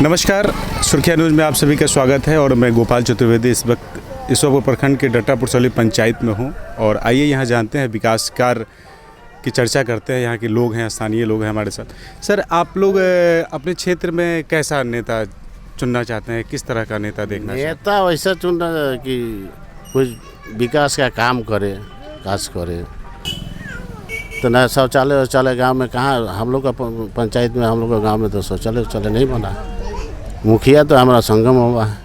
नमस्कार, सुर्खिया न्यूज़ में आप सभी का स्वागत है और मैं गोपाल चतुर्वेदी इस वक्त प्रखंड के डट्टा पुरसौली पंचायत में हूं और आइए यहां जानते हैं विकास कार्य की चर्चा करते हैं। यहां के लोग हैं, स्थानीय लोग हैं हमारे साथ। सर, आप लोग अपने क्षेत्र में कैसा नेता चुनना चाहते हैं? किस तरह का नेता देखना चाहते हैं? नेता वैसा चुनना कि कुछ विकास का काम करे, काज करे। तो ना शौचालय गांव में कहाँ, हम लोग का पंचायत में, हम लोग का गांव में तो शौचालय नहीं बना। मुखिया तो हमारा संगम हुआ है,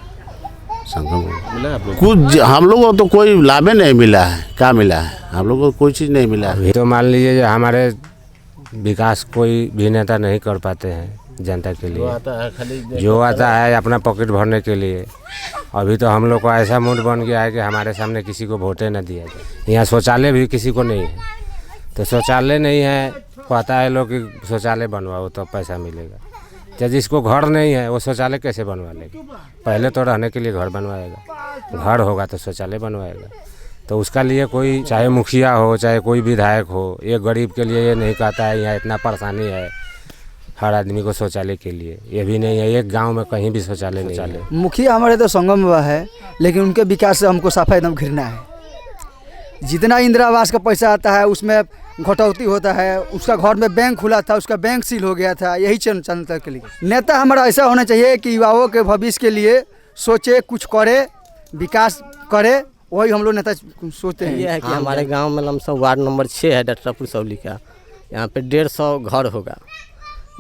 मिला आप लोग? कुछ हम लोगों को तो कोई लाभ नहीं मिला है। क्या मिला है? हम लोग को कोई चीज़ नहीं मिला है। तो मान लीजिए हमारे विकास कोई भी नेता नहीं कर पाते हैं जनता के लिए। जो आता है अपना पॉकेट भरने के लिए। अभी तो हम लोग को ऐसा मूड बन गया है कि हमारे सामने किसी को वोटे न दिया जाए। यहाँ शौचालय भी किसी को नहीं है, तो शौचालय नहीं है, कहता है लोग कि शौचालय बनवाओ तो पैसा मिलेगा। तो जिसको घर नहीं है वो शौचालय कैसे बनवा लेगा? पहले तो रहने के लिए घर बनवाएगा, घर होगा तो शौचालय बनवाएगा। तो उसका लिए कोई, चाहे मुखिया हो चाहे कोई विधायक हो, एक गरीब के लिए ये नहीं कहता है यहाँ इतना परेशानी है हर आदमी को शौचालय के लिए। ये भी नहीं है एक गांव में कहीं भी शौचालय नहीं है। मुखिया हमारे तो संगम हुआ है, लेकिन उनके विकास से हमको साफा एकदम घृणा है। जितना इंदिरा आवास का पैसा आता है उसमें घटौती होता है। उसका घर में बैंक खुला था, उसका बैंक सील हो गया था। यही जनता के लिए नेता हमारा ऐसा होना चाहिए कि युवाओं के भविष्य के लिए सोचे, कुछ करे, विकास करे। वही हम लोग नेता सोचते हैं। ये है कि हमारे गांव में लमसम वार्ड नंबर 6 है डट्टा पुरसौली का। यहाँ पे 150 घर होगा,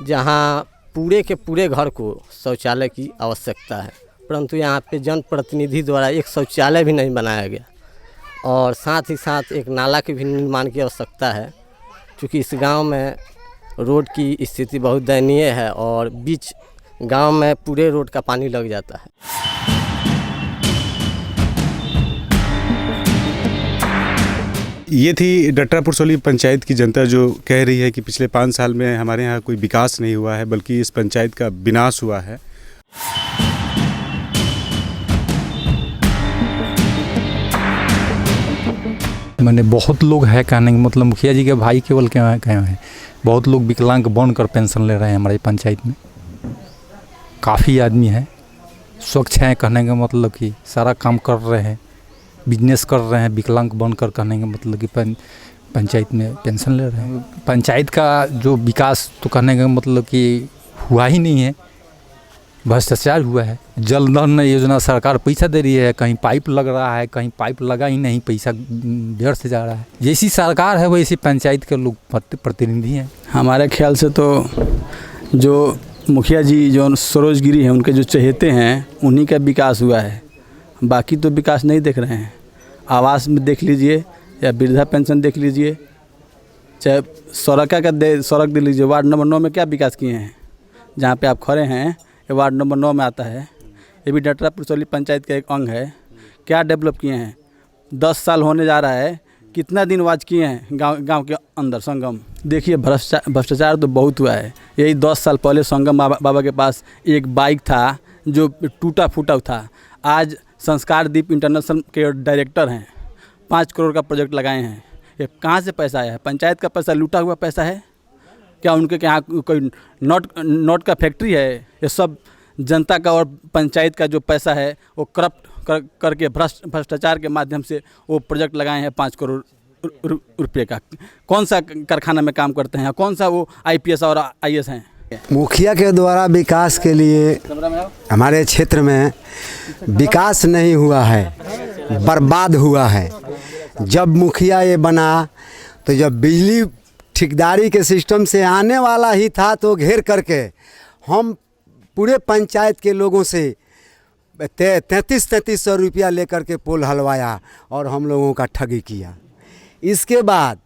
जहाँ पूरे के पूरे घर को शौचालय की आवश्यकता है। परंतु यहाँ पे जनप्रतिनिधि द्वारा एक शौचालय भी नहीं बनाया गया और साथ ही साथ एक नाला के भी निर्माण की आवश्यकता है। क्योंकि इस गांव में रोड की स्थिति बहुत दयनीय है और बीच गांव में पूरे रोड का पानी लग जाता है। ये थी डट्टा पुरसौली पंचायत की जनता जो कह रही है कि पिछले 5 साल में हमारे यहाँ कोई विकास नहीं हुआ है, बल्कि इस पंचायत का विनाश हुआ है। मैंने बहुत लोग है कहने का मतलब मुखिया जी के भाई केवल क्या हैं, बहुत लोग विकलांग बनकर पेंशन ले रहे हैं हमारी पंचायत में। काफ़ी आदमी हैं, स्वच्छ हैं कहने का मतलब कि सारा काम कर रहे हैं, बिजनेस कर रहे हैं। विकलांग बनकर कहने का मतलब कि पंचायत में पेंशन ले रहे हैं। पंचायत का जो विकास तो कहने का मतलब कि हुआ ही नहीं है, भ्रष्टाचार हुआ है। जल नल योजना सरकार पैसा दे रही है, कहीं पाइप लग रहा है, कहीं पाइप लगा ही नहीं, पैसा व्यर्थ से जा रहा है। जैसी सरकार है वैसी पंचायत के लोग प्रतिनिधि हैं। हमारे ख्याल से तो जो मुखिया जी जो सरोजगिरी हैं, उनके जो चहेते हैं, उन्हीं का विकास हुआ है। बाकी तो विकास नहीं देख रहे हैं। आवास में देख लीजिए या वृद्धा पेंशन देख लीजिए, चाहे सड़क दे लीजिए। वार्ड नंबर 9 में क्या विकास किए हैं? जहाँ पे आप खड़े हैं ये वार्ड नंबर 9 में आता है। ये भी डट्टा पुरसौली पंचायत का एक अंग है। क्या डेवलप किए हैं? 10 साल होने जा रहा है, कितना दिन वाच किए हैं गांव के अंदर संगम? देखिए भ्रष्टाचार तो बहुत हुआ है। यही 10 साल पहले संगम बाबा के पास एक बाइक था जो टूटा फूटा था। आज संस्कार दीप इंटरनेशनल के डायरेक्टर हैं, 5 करोड़ का प्रोजेक्ट लगाए हैं। ये कहाँ से पैसा आया है? पंचायत का पैसा, लूटा हुआ पैसा है क्या? उनके यहाँ कोई नोट का फैक्ट्री है? ये सब जनता का और पंचायत का जो पैसा है वो करप्ट करके भ्रष्टाचार के माध्यम से वो प्रोजेक्ट लगाए हैं 5 करोड़ रुपये का। कौन सा कारखाना में काम करते हैं? कौन सा वो IPS और IAS हैं? मुखिया के द्वारा विकास के लिए हमारे क्षेत्र में विकास नहीं हुआ है, बर्बाद हुआ है। जब मुखिया ये बना तो जब बिजली ठेकेदारी के सिस्टम से आने वाला ही था तो घेर करके हम पूरे पंचायत के लोगों से 3300 रुपया लेकर के पोल हलवाया और हम लोगों का ठगी किया। इसके बाद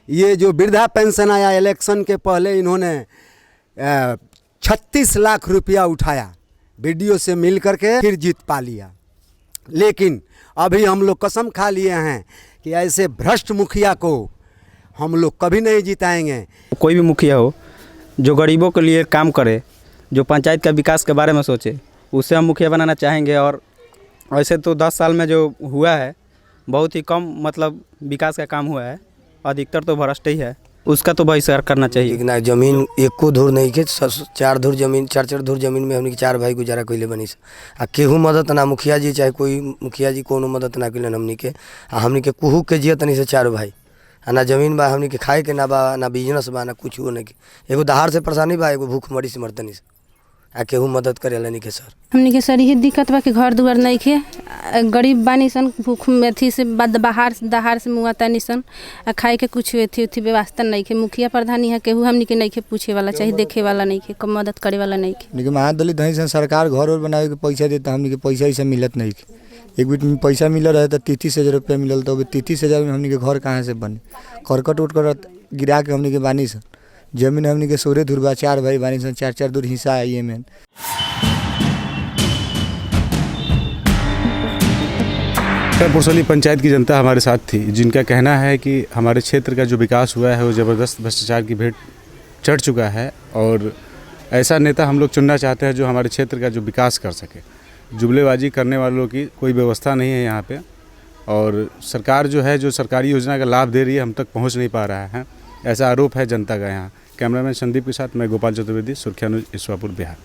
ये जो वृद्धा पेंशन आया, इलेक्शन के पहले इन्होंने 36 लाख रुपया उठाया, BDO से मिल करके फिर जीत पा लिया। लेकिन अभी हम लोग कसम खा लिए हैं कि ऐसे भ्रष्ट मुखिया को हम लोग कभी नहीं जिताएंगे। कोई भी मुखिया हो जो गरीबों के लिए काम करे, जो पंचायत का विकास के बारे में सोचे, उसे हम मुखिया बनाना चाहेंगे। और ऐसे तो 10 साल में जो हुआ है बहुत ही कम मतलब विकास का काम हुआ है, अधिकतर तो भ्रष्ट ही है। उसका तो बहिष्कार करना चाहिए। लेकिन जमीन एको धुर नहीं के 4 धुर जमीन 4 धुर जमीन में हमने के 4 भाई गुजारा कैले बनी से आ केहू मदद ना मुखिया जी चाहे कोई मुखिया जी कोनो मदद ना कैलन हमनी के आ हमनी के कुहू के जिया तनी से 4 भाई आ ना जमीन बा हमनी के खाए के ना बा ना बिजनेस बा ना कुछ हो नहीं के एगो दहाड़ से परेशानी बा एगो भूख मरी से मरतनी से आ केहू मदद करेला नहीं के सर हमनी के सर यही दिक्कत बा कि घर दुआर नहीं के गरीब बानी सन भूख में अथी से बाहर दहाड़ से मुँह तानी सन आ खाए के कुछ अथी व्यवस्था नहीं के मुखिया प्रधान यहाँ केहू हमनी के नहीं के पूछे वाला चाहे देखे वाला नहीं के मदद करे वाला नहीं के। लेकिन महादलित हई सन सरकार घर और बनावे के पैसा देता हमनी के पैसा ऐसा मिलत नहीं के एक बीच में पैसा मिल रहा है तो 33,000 रुपया मिलल तो 33,000 में हमनी के घर कहाँ से बने करकट उठ गिरा के हमनी के बानी सन जमीन हमनी के 16 धुर बा 4 भाई बानी सन 4 धुर हिस्सा आई है में। पुरसौली पंचायत की जनता हमारे साथ थी जिनका कहना है कि हमारे क्षेत्र का जो विकास हुआ है वो ज़बरदस्त भ्रष्टाचार की भेंट चढ़ चुका है और ऐसा नेता हम लोग चुनना चाहते हैं जो हमारे क्षेत्र का जो विकास कर सके। जुमलेबाजी करने वालों की कोई व्यवस्था नहीं है यहाँ पे और सरकार जो है जो सरकारी योजना का लाभ दे रही है हम तक पहुँच नहीं पा रहा है, ऐसा आरोप है जनता का यहाँ। कैमरामैन संदीप के साथ मैं गोपाल चतुर्वेदी, सुर्खिया न्यूज़, ईश्वरपुर, बिहार।